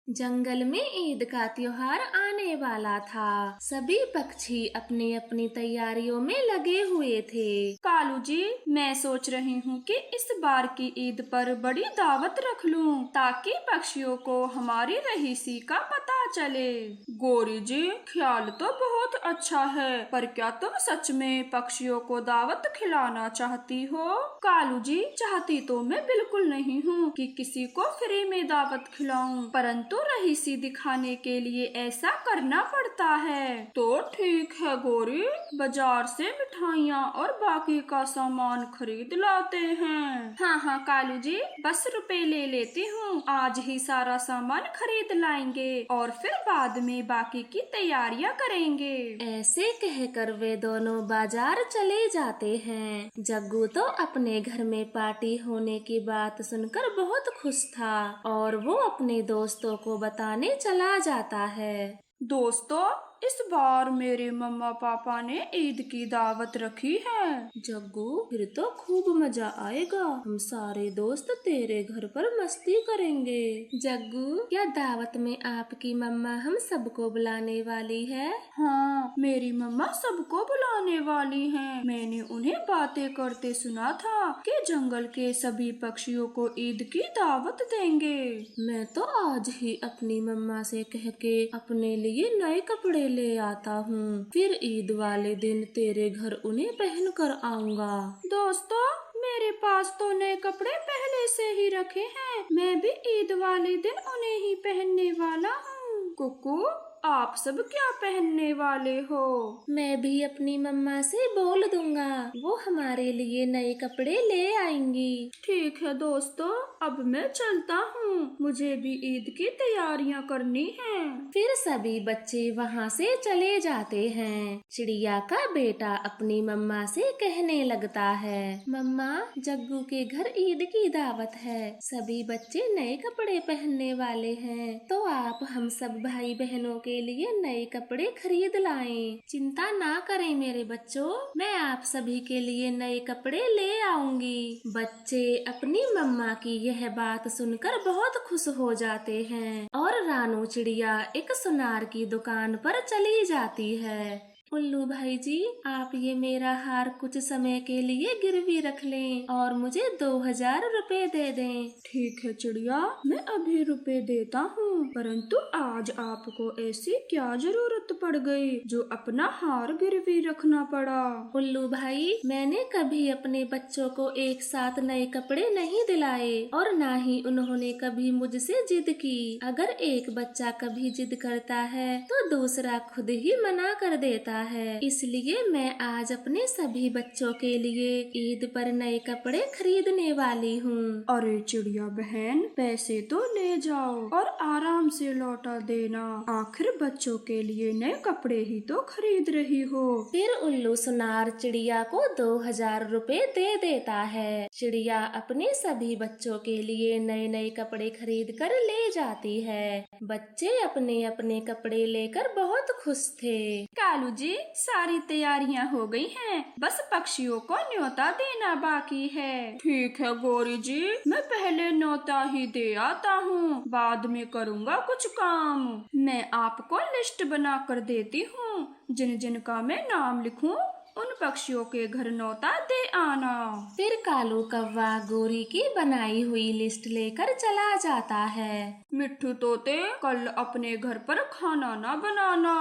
जंगल में ईद का त्योहार आने वाला था। सभी पक्षी अपनी अपनी तैयारियों में लगे हुए थे। कालू जी, मैं सोच रही हूँ कि इस बार की ईद पर बड़ी दावत रख लूँ ताकि पक्षियों को हमारी रहीसी का पता चले। गौरी जी, ख्याल तो बहुत अच्छा है, पर क्या तुम सच में पक्षियों को दावत खिलाना चाहती हो? कालू जी, चाहती तो मैं बिल्कुल नहीं हूँ कि किसी को फ्री में दावत खिलाऊं, परंतु रहीसी दिखाने के लिए ऐसा करना पड़ता है। तो ठीक है गौरी, बाजार से मिठाइयाँ और बाकी का सामान खरीद लाते हैं। हाँ हाँ कालू जी, बस रुपए ले लेती हूँ, आज ही सारा सामान खरीद लाएंगे और फिर बाद में बाकी की तैयारियाँ करेंगे। ऐसे कहकर वे दोनों बाजार चले जाते हैं। जग्गू तो अपने घर में पार्टी होने की बात सुनकर बहुत खुश था और वो अपने दोस्तों को बताने चला जाता है। दोस्तों, इस बार मेरे मम्मा पापा ने ईद की दावत रखी है। जग्गू, फिर तो खूब मजा आएगा। हम सारे दोस्त तेरे घर पर मस्ती करेंगे। जग्गू, क्या दावत में आपकी मम्मा हम सबको बुलाने वाली है? हाँ, मेरी मम्मा सबको बुलाने वाली हैं। मैंने उन्हें बातें करते सुना था कि जंगल के सभी पक्षियों को ईद की दावत देंगे। मैं तो आज ही अपनी मम्मा से कह के अपने लिए नए कपड़े ले आता हूँ। फिर ईद वाले दिन तेरे घर उन्हें पहन कर आऊँगा। दोस्तों, मेरे पास तो नए कपड़े पहले से ही रखे हैं। मैं भी ईद वाले दिन उन्हें ही पहनने वाला हूँ। कुकू, आप सब क्या पहनने वाले हो? मैं भी अपनी मम्मा से बोल दूंगा, वो हमारे लिए नए कपड़े ले आएंगी। ठीक है दोस्तों, अब मैं चलता हूँ, मुझे भी ईद की तैयारियाँ करनी हैं। फिर सभी बच्चे वहाँ से चले जाते हैं। चिड़िया का बेटा अपनी मम्मा से कहने लगता है, मम्मा, जग्गू के घर ईद की दावत है, सभी बच्चे नए कपड़े पहनने वाले हैं, तो आप हम सब भाई बहनों के लिए नए कपड़े खरीद लाएं। चिंता ना करें मेरे बच्चों, मैं आप सभी के लिए नए कपड़े ले आऊंगी। बच्चे अपनी मम्मा की यह बात सुनकर बहुत खुश हो जाते हैं और रानू चिड़िया एक सुनार की दुकान पर चली जाती है। उल्लू भाई जी, आप ये मेरा हार कुछ समय के लिए गिरवी रख लें और मुझे 2000 रुपए दे दें। ठीक है चिड़िया, मैं अभी रुपए देता हूँ, परंतु आज आपको ऐसी क्या जरूरत पड़ गई जो अपना हार गिरवी रखना पड़ा? उल्लू भाई, मैंने कभी अपने बच्चों को एक साथ नए कपड़े नहीं दिलाए और ना ही उन्होंने कभी मुझसे जिद की। अगर एक बच्चा कभी जिद करता है तो दूसरा खुद ही मना कर देता है, इसलिए मैं आज अपने सभी बच्चों के लिए ईद पर नए कपड़े खरीदने वाली हूँ। अरे चिड़िया बहन, पैसे तो ले जाओ और आराम से लौटा देना, आखिर बच्चों के लिए नए कपड़े ही तो खरीद रही हो। फिर उल्लू सुनार चिड़िया को 2000 रुपए दे देता है। चिड़िया अपने सभी बच्चों के लिए नए नए कपड़े खरीद कर ले जाती है। बच्चे अपने अपने कपड़े लेकर बहुत खुश थे। कालू जी, सारी तैयारियां हो गई हैं, बस पक्षियों को न्योता देना बाकी है। ठीक है गौरी जी, मैं पहले न्योता ही दे आता हूँ, बाद में करूँगा कुछ काम। मैं आपको लिस्ट बना कर देती हूँ, जिन जिन का मैं नाम लिखूं उन पक्षियों के घर न्योता दे आना। फिर कालू कौवा गोरी की बनाई हुई लिस्ट लेकर चला जाता है। मिट्ठू तोते, कल अपने घर पर खाना ना बनाना।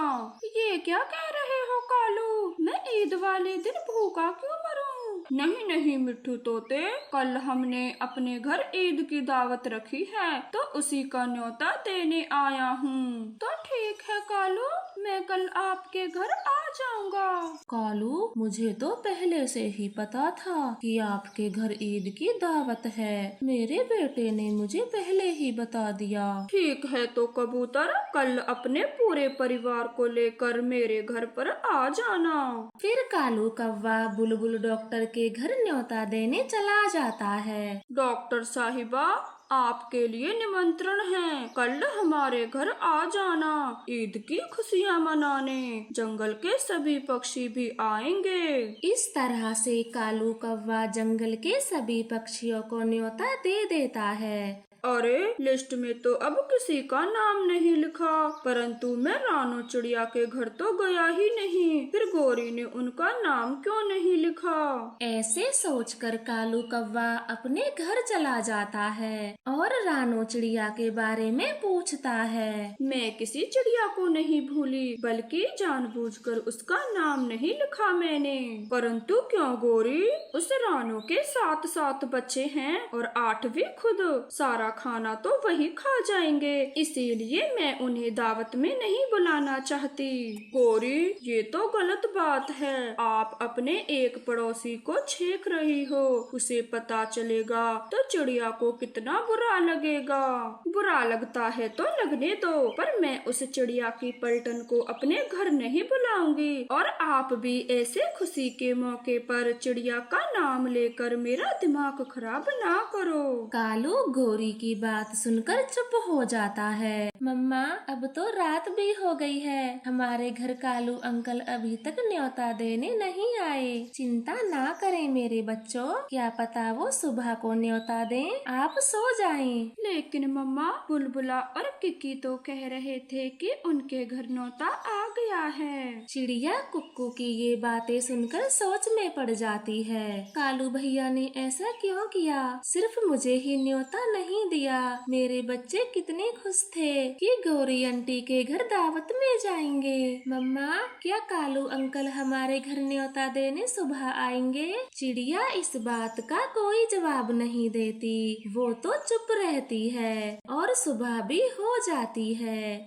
ये क्या कह रहे हो कालू, मैं ईद वाले दिन भूखा क्यों मरूं? नहीं नहीं मिट्ठू तोते, कल हमने अपने घर ईद की दावत रखी है तो उसी का न्योता देने आया हूँ। तो ठीक है कालू, मैं कल आपके घर आ जाऊंगा। कालू, मुझे तो पहले से ही पता था कि आपके घर ईद की दावत है। मेरे बेटे ने मुझे पहले ही बता दिया। ठीक है तो कबूतर, कल अपने पूरे परिवार को लेकर मेरे घर पर आ जाना। फिर कालू कौवा बुलबुल डॉक्टर के घर न्योता देने चला जाता है। डॉक्टर साहिबा, आपके लिए निमंत्रण है, कल हमारे घर आ जाना, ईद की खुशियाँ मनाने। जंगल के सभी पक्षी भी आएंगे। इस तरह से कालू कौवा जंगल के सभी पक्षियों को न्योता दे देता है अरे लिस्ट में तो अब किसी का नाम नहीं लिखा, परंतु मैं रानो चिड़िया के घर तो गया ही नहीं, फिर गौरी ने उनका नाम क्यों नहीं लिखा। ऐसे सोचकर कालू कौवा अपने घर चला जाता है और रानो चिड़िया के बारे में पूछता है। मैं किसी चिड़िया को नहीं भूली, बल्कि जानबूझकर उसका नाम नहीं लिखा मैंने। परंतु क्यों गौरी, उस रानो के 7 बच्चे हैं और 8 भी खुद, सारा खाना तो वही खा जाएंगे, इसीलिए मैं उन्हें दावत में नहीं बुलाना चाहती। गौरी ये तो गलत बात है, आप अपने एक पड़ोसी को छेक रही हो, उसे पता चलेगा तो चिड़िया को कितना बुरा लगेगा। बुरा लगता है तो लगने दो, पर मैं उस चिड़िया की पलटन को अपने घर नहीं बुलाऊंगी, और आप भी ऐसे खुशी के मौके पर चिड़िया का नाम लेकर मेरा दिमाग खराब ना करो। कालू गौरी की बात सुनकर चुप हो जाता है। मम्मा अब तो रात भी हो गई है, हमारे घर कालू अंकल अभी तक न्योता देने नहीं आए। चिंता ना करें मेरे बच्चों, क्या पता वो सुबह को न्योता दें, आप सो जाएं। लेकिन मम्मा बुलबुला और किकी तो कह रहे थे कि उनके घर न्योता आ गया है। चिड़िया कुक्कू की ये बातें सुनकर सोच में पड़ जाती है। कालू भैया ने ऐसा क्यों किया, सिर्फ मुझे ही न्योता नहीं दिया। मेरे बच्चे कितने खुश थे कि गौरी आंटी के घर दावत में जाएंगे। मम्मा क्या कालू अंकल हमारे घर न्योता देने सुबह आएंगे? चिड़िया इस बात का कोई जवाब नहीं देती, वो तो चुप रहती है और सुबह भी हो जाती है।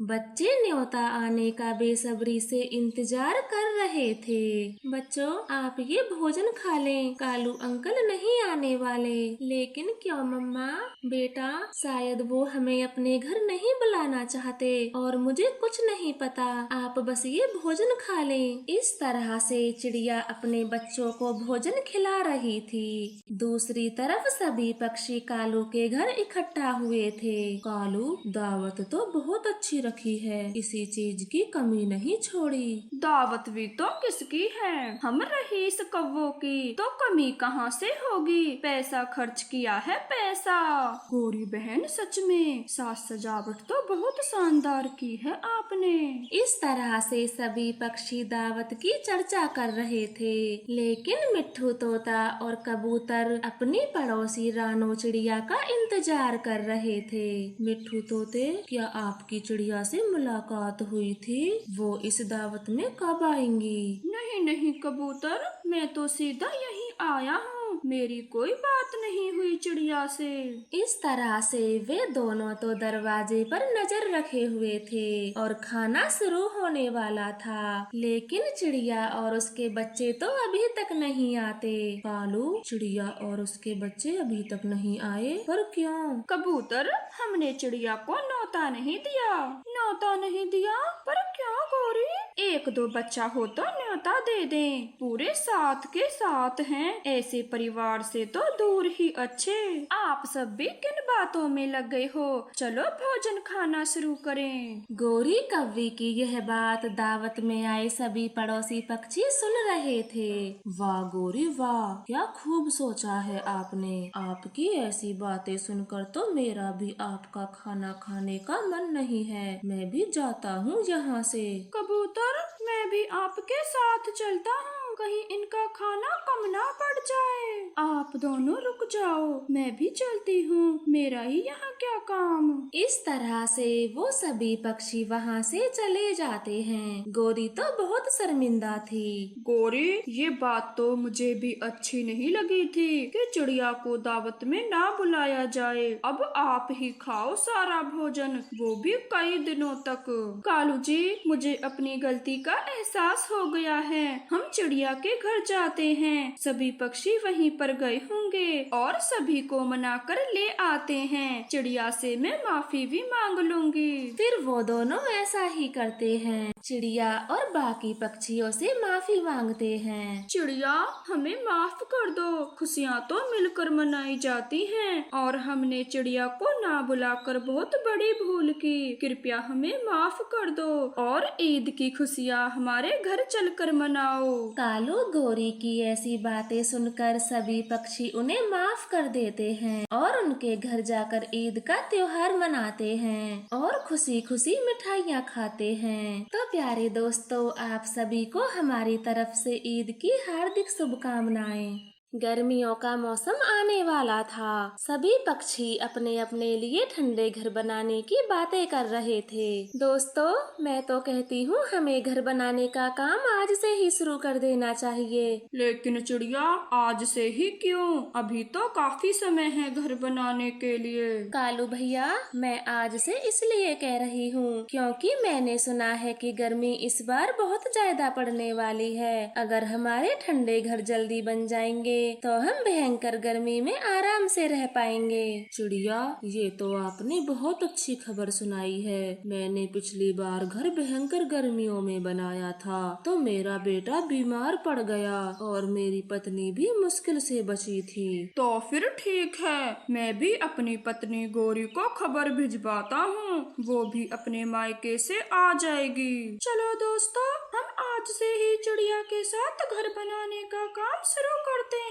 बच्चे न्योता आने का बेसब्री से इंतजार कर रहे थे। बच्चों आप ये भोजन खा लें, कालू अंकल नहीं आने वाले। लेकिन क्यों मम्मा? बेटा शायद वो हमें अपने घर नहीं बुलाना चाहते और मुझे कुछ नहीं पता, आप बस ये भोजन खा लें। इस तरह से चिड़िया अपने बच्चों को भोजन खिला रही थी। दूसरी तरफ सभी पक्षी कालू के घर इकट्ठा हुए थे। कालू दावत तो बहुत अच्छी रखी है, किसी चीज की कमी नहीं छोड़ी। दावत भी तो किसकी है, हम रईस कौवों की, तो कमी कहाँ से होगी, पैसा खर्च किया है पैसा। गौरी बहन सच में साज सजावट तो बहुत शानदार की है आपने। इस तरह से सभी पक्षी दावत की चर्चा कर रहे थे, लेकिन मिट्ठू तोता और कबूतर अपनी पड़ोसी रानो चिड़िया का इंतजार कर रहे थे। मिट्ठू तोते क्या आपकी चिड़िया से मुलाकात हुई थी? वो इस दावत में कब आएंगी? नहीं नहीं कबूतर, मैं तो सीधा यहीं आया हूँ, मेरी कोई बात नहीं हुई चिड़िया से। इस तरह से वे दोनों तो दरवाजे पर नजर रखे हुए थे और खाना शुरू होने वाला था, लेकिन चिड़िया और उसके बच्चे तो अभी तक नहीं आते। कालू चिड़िया और उसके बच्चे अभी तक नहीं आए, पर क्यों? कबूतर हमने चिड़िया को न्योता नहीं दिया। न्योता नहीं दिया? पर क्यों गौरी? 1-2 बच्चा हो तो न्योता दे दें, पूरे 7 के 7 हैं, ऐसे परिवार से तो दूर ही अच्छे। आप सब भी किन बातों में लग गए हो, चलो भोजन खाना शुरू करें। गौरी कव्वी की यह बात दावत में आए सभी पड़ोसी पक्षी सुन रहे थे। वाह गौरी वाह, क्या खूब सोचा है आपने। आपकी ऐसी बातें सुनकर तो मेरा भी आपका खाना खाने का मन नहीं है, मैं भी जाता हूँ यहाँ से। कबूतर मैं भी आपके साथ चलता हूँ, कहीं इनका खाना कम ना पड़ जाए। आप दोनों रुक जाओ, मैं भी चलती हूँ, मेरा ही यहाँ क्या काम। इस तरह से वो सभी पक्षी वहाँ से चले जाते हैं। गौरी तो बहुत शर्मिंदा थी। गौरी ये बात तो मुझे भी अच्छी नहीं लगी थी कि चिड़िया को दावत में ना बुलाया जाए। अब आप ही खाओ सारा भोजन, वो भी कई दिनों तक। कालू जी मुझे अपनी गलती का एहसास हो गया है, हम चिड़िया के घर जाते हैं, सभी पक्षी वहीं पर गए होंगे और सभी को मनाकर ले आते हैं। चिड़िया से मैं माफी भी मांग लूंगी। फिर वो दोनों ऐसा ही करते हैं, चिड़िया और बाकी पक्षियों से माफी मांगते हैं। चिड़िया हमें माफ कर दो, खुशियाँ तो मिलकर मनाई जाती हैं और हमने चिड़िया को ना बुलाकर बहुत बड़ी भूल की, कृपया हमें माफ कर दो और ईद की खुशियाँ हमारे घर चलकर मनाओ। कालू गौरी की ऐसी बातें सुनकर सभी सभी पक्षी उन्हें माफ कर देते हैं और उनके घर जाकर ईद का त्योहार मनाते हैं और खुशी खुशी मिठाइयाँ खाते हैं। तो प्यारे दोस्तों, आप सभी को हमारी तरफ से ईद की हार्दिक शुभकामनाएं। गर्मियों का मौसम आने वाला था। सभी पक्षी अपने अपने लिए ठंडे घर बनाने की बातें कर रहे थे। दोस्तों, मैं तो कहती हूँ हमें घर बनाने का काम आज से ही शुरू कर देना चाहिए। लेकिन चिड़िया, आज से ही क्यों? अभी तो काफी समय है घर बनाने के लिए। कालू भैया, मैं आज से इसलिए कह रही हूँ क्योंकि मैंने सुना है कि गर्मी इस बार बहुत ज्यादा पड़ने वाली है। अगर हमारे ठंडे घर जल्दी बन जाएंगे तो हम भयंकर गर्मी में आराम से रह पाएंगे। चिड़िया, ये तो आपने बहुत अच्छी खबर सुनाई है। मैंने पिछली बार घर भयंकर गर्मियों में बनाया था तो मेरा बेटा बीमार पड़ गया और मेरी पत्नी भी मुश्किल से बची थी। तो फिर ठीक है, मैं भी अपनी पत्नी गौरी को खबर भिजवाता हूँ, वो भी अपने मायके से आ जाएगी। चलो दोस्तों, हम आज से ही चिड़िया के साथ घर बनाने का काम शुरू करते हैं।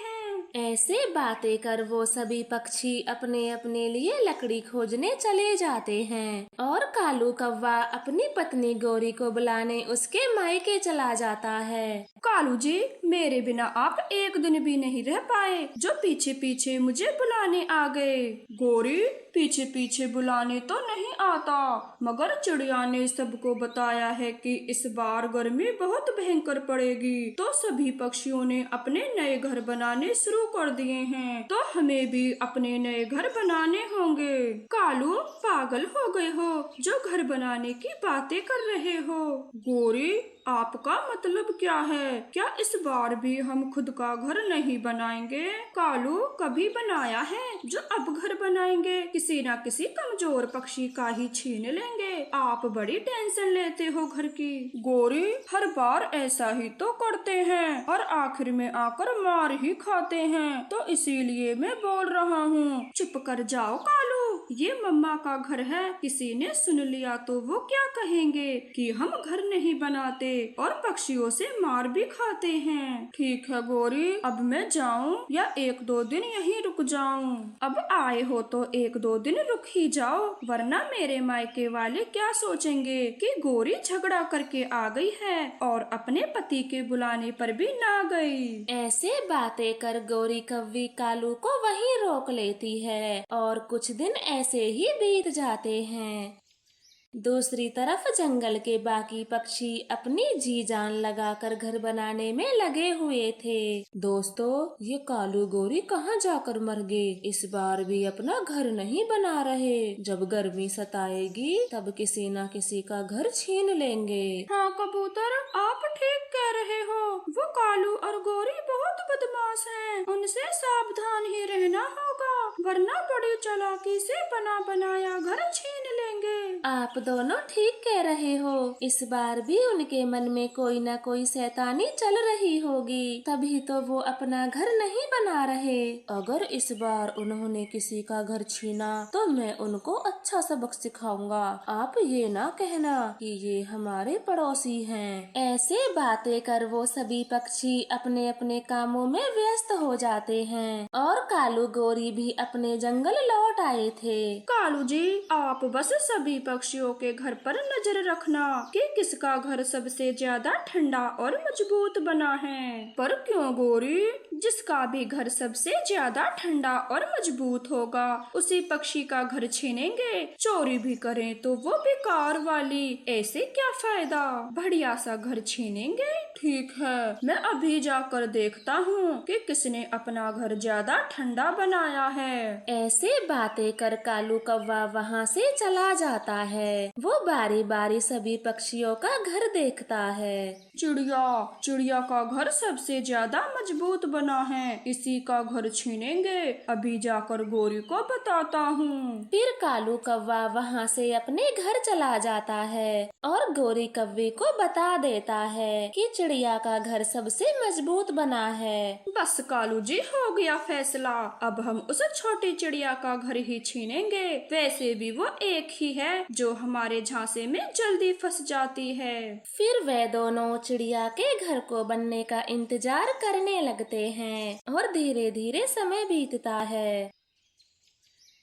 ऐसे बातें कर वो सभी पक्षी अपने अपने लिए लकड़ी खोजने चले जाते हैं और कालू कौवा अपनी पत्नी गौरी को बुलाने उसके मायके चला जाता है। कालू जी, मेरे बिना आप एक दिन भी नहीं रह पाए, जो पीछे पीछे मुझे बुलाने आ गए। गौरी, पीछे पीछे बुलाने तो नहीं आता, मगर चिड़िया ने सबको बताया है कि इस बार गर्मी बहुत भयंकर पड़ेगी, तो सभी पक्षियों ने अपने नए घर बनाने शुरू कर दिए हैं, तो हमें भी अपने नए घर बनाने होंगे। कालू, पागल हो गए हो जो घर बनाने की बातें कर रहे हो? गौरी, आपका मतलब क्या है? क्या इस बार भी हम खुद का घर नहीं बनाएंगे? कालू, कभी बनाया है जो अब घर बनाएंगे? किसी न किसी कमजोर पक्षी का ही छीन लेंगे। आप बड़ी टेंशन लेते हो घर की। गौरी, हर बार ऐसा ही तो करते हैं और आखिर में आकर मार ही खाते हैं, तो इसीलिए मैं बोल रहा हूँ। चुप कर जाओ कालू, ये मम्मा का घर है, किसी ने सुन लिया तो वो क्या कहेंगे कि हम घर नहीं बनाते और पक्षियों से मार भी खाते हैं। ठीक है गौरी, अब मैं जाऊं या एक दो दिन यहीं रुक जाऊं? अब आए हो तो एक दो दिन रुक ही जाओ, वरना मेरे मायके वाले क्या सोचेंगे कि गौरी झगड़ा करके आ गई है और अपने पति के बुलाने पर भी ना गई। ऐसे बातें कर गौरी कव्वी कालू को वहीं रोक लेती है और कुछ दिन ऐसे ही बीत जाते हैं। दूसरी तरफ जंगल के बाकी पक्षी अपनी जी जान लगाकर घर बनाने में लगे हुए थे। दोस्तों, ये कालू गौरी कहाँ जाकर मर गए? इस बार भी अपना घर नहीं बना रहे। जब गर्मी सताएगी तब किसी न किसी का घर छीन लेंगे। हाँ कबूतर, आप ठीक कह रहे हो। वो कालू और गौरी बहुत बदमाश हैं, उनसे सावधान ही रहना होगा, वरना बड़ी चालाकी से बना बनाया घर छीन लेंगे। आप दोनों ठीक कह रहे हो। इस बार भी उनके मन में कोई न कोई शैतानी चल रही होगी, तभी तो वो अपना घर नहीं बना रहे। अगर इस बार उन्होंने किसी का घर छीना तो मैं उनको अच्छा सबक सिखाऊंगा। आप ये ना कहना कि ये हमारे पड़ोसी हैं। ऐसे बातें कर वो सभी पक्षी अपने अपने कामों में व्यस्त हो जाते हैं और कालू गौरी भी अपने जंगल लौट आए थे। कालू जी, आप बस सभी पक्षियों के घर पर नजर रखना कि किसका घर सबसे ज्यादा ठंडा और मजबूत बना है। पर क्यों गौरी? जिसका भी घर सबसे ज्यादा ठंडा और मजबूत होगा उसी पक्षी का घर छीनेंगे। चोरी भी करें तो वो बेकार वाली, ऐसे क्या फायदा? बढ़िया सा घर छीनेंगे। ठीक है, मैं अभी जाकर देखता हूँ कि किसने अपना घर ज्यादा ठंडा बनाया है। ऐसे बातें कर कालू कौवा वहाँ से चला जाता है। वो बारी बारी सभी पक्षियों का घर देखता है। चिड़िया का घर सबसे ज्यादा मजबूत बना है, इसी का घर छीनेंगे। अभी जाकर गौरी को बताता हूँ। फिर कालू कौवा वहाँ से अपने घर चला जाता है और गौरी कव्वे को बता देता है कि चिड़िया का घर सबसे मजबूत बना है। बस कालू जी, हो गया फैसला। अब हम उस छोटी चिड़िया का घर ही छीनेंगे। वैसे भी वो एक ही है जो हमारे झांसे में जल्दी फंस जाती है। फिर वे दोनों चिड़िया के घर को बनने का इंतजार करने लगते हैं और धीरे धीरे समय बीतता है।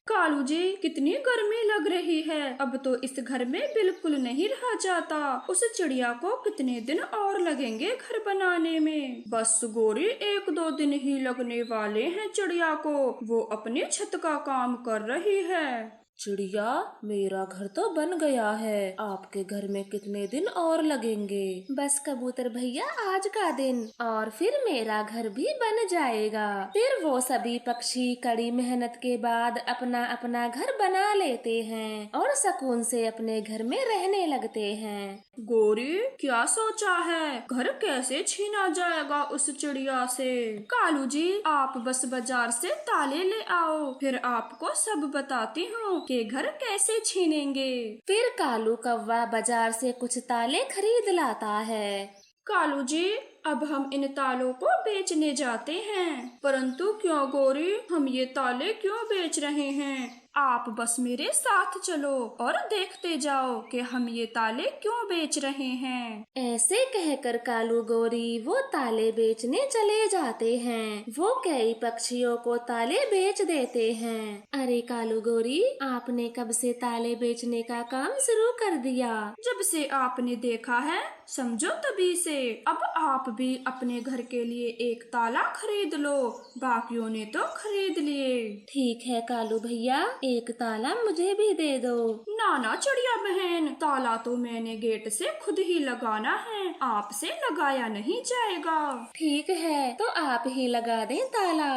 कालू जी, कितनी गर्मी लग रही है। अब तो इस घर में बिल्कुल नहीं रहा जाता। उस चिड़िया को कितने दिन और लगेंगे घर बनाने में? बस गोरी, 1-2 दिन ही लगने वाले हैं चिड़िया को। वो अपने छत का काम कर रही है। चिड़िया, मेरा घर तो बन गया है, आपके घर में कितने दिन और लगेंगे? बस कबूतर भैया, आज का दिन और फिर मेरा घर भी बन जाएगा। फिर वो सभी पक्षी कड़ी मेहनत के बाद अपना अपना घर बना लेते हैं और सुकून से अपने घर में रहने लगते हैं। गोरी, क्या सोचा है? घर कैसे छीना जाएगा उस चिड़िया से? कालू जी, आप बस बाजार से ताले ले आओ, फिर आपको सब बताती हूँ कि घर कैसे छीनेंगे। फिर कालू कौवा बाजार से कुछ ताले खरीद लाता है। कालू जी, अब हम इन तालों को बेचने जाते हैं। परंतु क्यों गोरी, हम ये ताले क्यों बेच रहे हैं? आप बस मेरे साथ चलो और देखते जाओ कि हम ये ताले क्यों बेच रहे हैं। ऐसे कहकर कालू गोरी वो ताले बेचने चले जाते हैं। वो कई पक्षियों को ताले बेच देते हैं। अरे कालू गोरी, आपने कब से ताले बेचने का काम शुरू कर दिया? जब से आपने देखा है, समझो तभी से। अब आप भी अपने घर के लिए एक ताला खरीद लो, बाकियों ने तो खरीद लिए। ठीक है कालू भैया, एक ताला मुझे भी दे दो। नाना चिड़िया बहन, ताला तो मैंने गेट से खुद ही लगाना है, आपसे लगाया नहीं जाएगा। ठीक है, तो आप ही लगा दें ताला।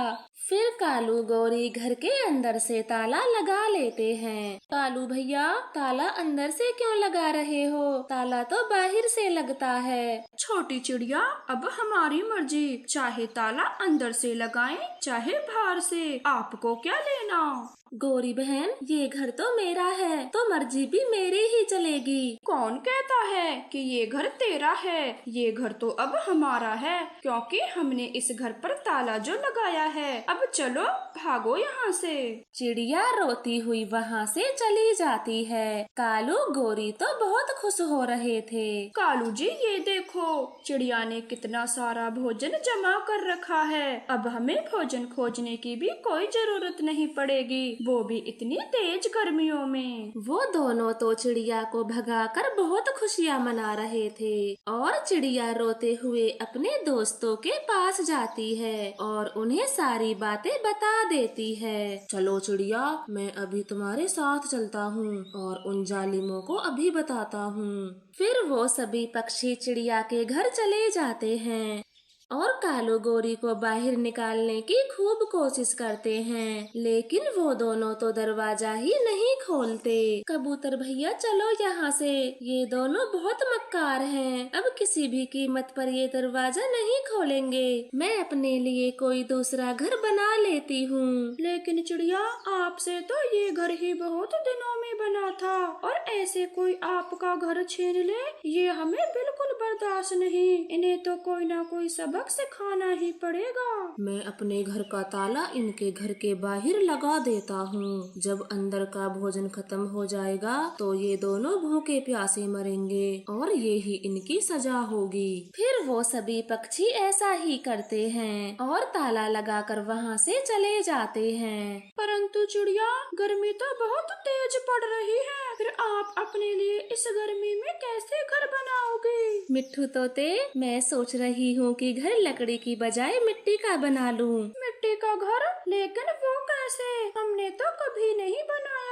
फिर कालू गौरी घर के अंदर से ताला लगा लेते हैं। कालू भैया, ताला अंदर से क्यों लगा रहे हो? ताला तो बाहर से लगता है। छोटी चिड़िया, अब हमारी मर्जी, चाहे ताला अंदर से लगाएं चाहे बाहर से, आपको क्या लेना? गौरी बहन, ये घर तो मेरा है, तो मर्जी भी मेरी ही चलेगी। कौन कहता है कि ये घर तेरा है? ये घर तो अब हमारा है, क्योंकि हमने इस घर पर ताला जो लगाया है। अब चलो, भागो यहाँ से। चिड़िया रोती हुई वहाँ से चली जाती है। कालू गौरी तो बहुत खुश हो रहे थे। कालू जी, ये देखो, चिड़िया ने कितना सारा भोजन जमा कर रखा है। अब हमें भोजन खोजने की भी कोई जरूरत नहीं पड़ेगी, वो भी इतनी तेज गर्मियों में। वो दोनों तो चिड़िया को भगाकर बहुत खुशियाँ मना रहे थे और चिड़िया रोते हुए अपने दोस्तों के पास जाती है और उन्हें सारी बातें बता देती है। चलो चिड़िया, मैं अभी तुम्हारे साथ चलता हूँ और उन जालिमों को अभी बताता हूँ। फिर वो सभी पक्षी चिड़िया के घर चले जाते हैं और कालू गौरी को बाहर निकालने की खूब कोशिश करते हैं, लेकिन वो दोनों तो दरवाजा ही नहीं खोलते। कबूतर भैया, चलो यहाँ से, ये दोनों बहुत मक्कार हैं। अब किसी भी कीमत पर ये दरवाजा नहीं खोलेंगे। मैं अपने लिए कोई दूसरा घर बना लेती हूँ। लेकिन चिड़िया, आपसे तो ये घर ही बहुत दिनों में बना था, और ऐसे कोई आपका घर छीन ले, ये हमें बिल्कुल बर्दाश्त नहीं। इन्हें तो कोई ना कोई सबक सिखाना ही पड़ेगा। मैं अपने घर का ताला इनके घर के बाहर लगा देता हूँ। जब अंदर का भोजन खत्म हो जाएगा तो ये दोनों भूखे प्यासे मरेंगे और ये ही इनकी सजा होगी। फिर वो सभी पक्षी ऐसा ही करते हैं और ताला लगाकर वहाँ से चले जाते हैं। परंतु चिड़िया, गर्मी तो बहुत तेज पड़ रही है, फिर आप अपने लिए इस गर्मी में कैसे घर बनाओगे? मिट्ठू तोते, मैं सोच रही हूँ कि घर लकड़ी की बजाय मिट्टी का बना लूं। मिट्टी का घर? लेकिन वो कैसे? हमने तो कभी नहीं बनाया।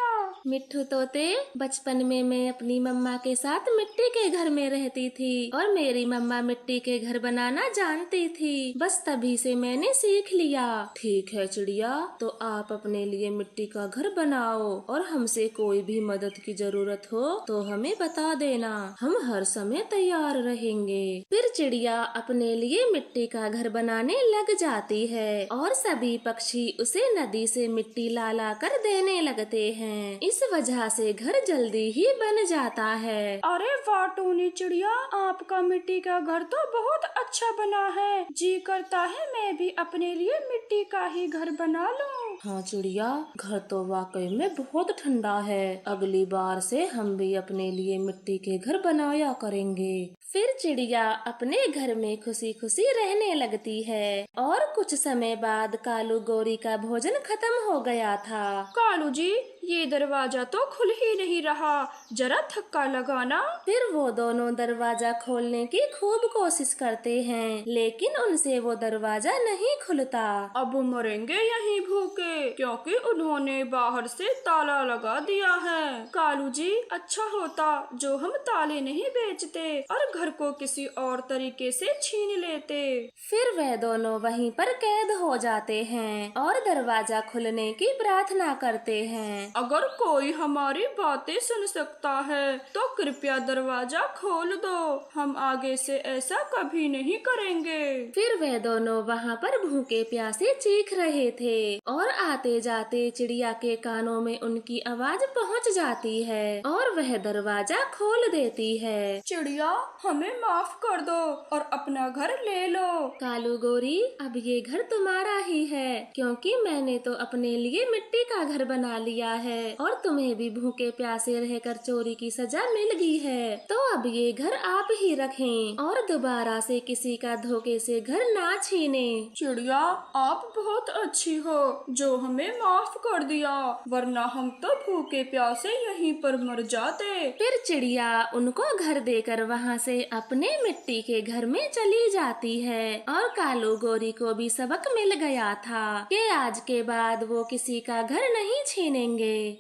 मिट्ठू तोते, बचपन में मैं अपनी मम्मा के साथ मिट्टी के घर में रहती थी और मेरी मम्मा मिट्टी के घर बनाना जानती थी, बस तभी से मैंने सीख लिया। ठीक है चिड़िया, तो आप अपने लिए मिट्टी का घर बनाओ और हमसे कोई भी मदद की जरूरत हो तो हमें बता देना, हम हर समय तैयार रहेंगे। फिर चिड़िया अपने लिए मिट्टी का घर बनाने लग जाती है और सभी पक्षी उसे नदी से मिट्टी ला ला कर देने लगते हैं। इस वजह से घर जल्दी ही बन जाता है। अरे वाह टूनी चिड़िया, आपका मिट्टी का घर तो बहुत अच्छा बना है। जी करता है मैं भी अपने लिए मिट्टी का ही घर बना लूं। हाँ चिड़िया, घर तो वाकई में बहुत ठंडा है। अगली बार से हम भी अपने लिए मिट्टी के घर बनाया करेंगे। फिर चिड़िया अपने घर में खुशी खुशी रहने लगती है और कुछ समय बाद कालू गोरी का भोजन खत्म हो गया था। कालू जी, ये दरवाजा तो खुल ही नहीं रहा, जरा धक्का लगाना। फिर वो दोनों दरवाजा खोलने की खूब कोशिश करते हैं, लेकिन उनसे वो दरवाजा नहीं खुलता। अब मरेंगे यहीं भूखे, क्योंकि उन्होंने बाहर से ताला लगा दिया है। कालू जी, अच्छा होता जो हम ताले नहीं बेचते और घर को किसी और तरीके से छीन लेते। फिर वह दोनों वहीं पर कैद हो जाते हैं और दरवाजा खुलने की प्रार्थना करते हैं। अगर कोई हमारी बातें सुन सकता है तो कृपया दरवाजा खोल दो, हम आगे से ऐसा कभी नहीं करेंगे। फिर वह दोनों वहाँ पर भूखे प्यासे चीख रहे थे और आते जाते चिड़िया के कानों में उनकी आवाज पहुँच जाती है और वह दरवाजा खोल देती है। चिड़िया, हमें माफ कर दो और अपना घर ले लो। कालू गोरी, अब ये घर तुम्हारा ही है, क्योंकि मैंने तो अपने लिए मिट्टी का घर बना लिया है और तुम्हें भी भूखे प्यासे रहकर चोरी की सजा मिल गई है। तो अब ये घर आप ही रखें और दोबारा से किसी का धोखे से घर ना छीने। चिड़िया, आप बहुत अच्छी हो जो हमें माफ कर दिया, वरना हम तो भूखे प्यासे यहीं पर मर जाते। फिर चिड़िया उनको घर देकर वहाँ से अपने मिट्टी के घर में चली जाती है और कालू गोरी को भी सबक मिल गया था कि आज के बाद वो किसी का घर नहीं छीनेंगे।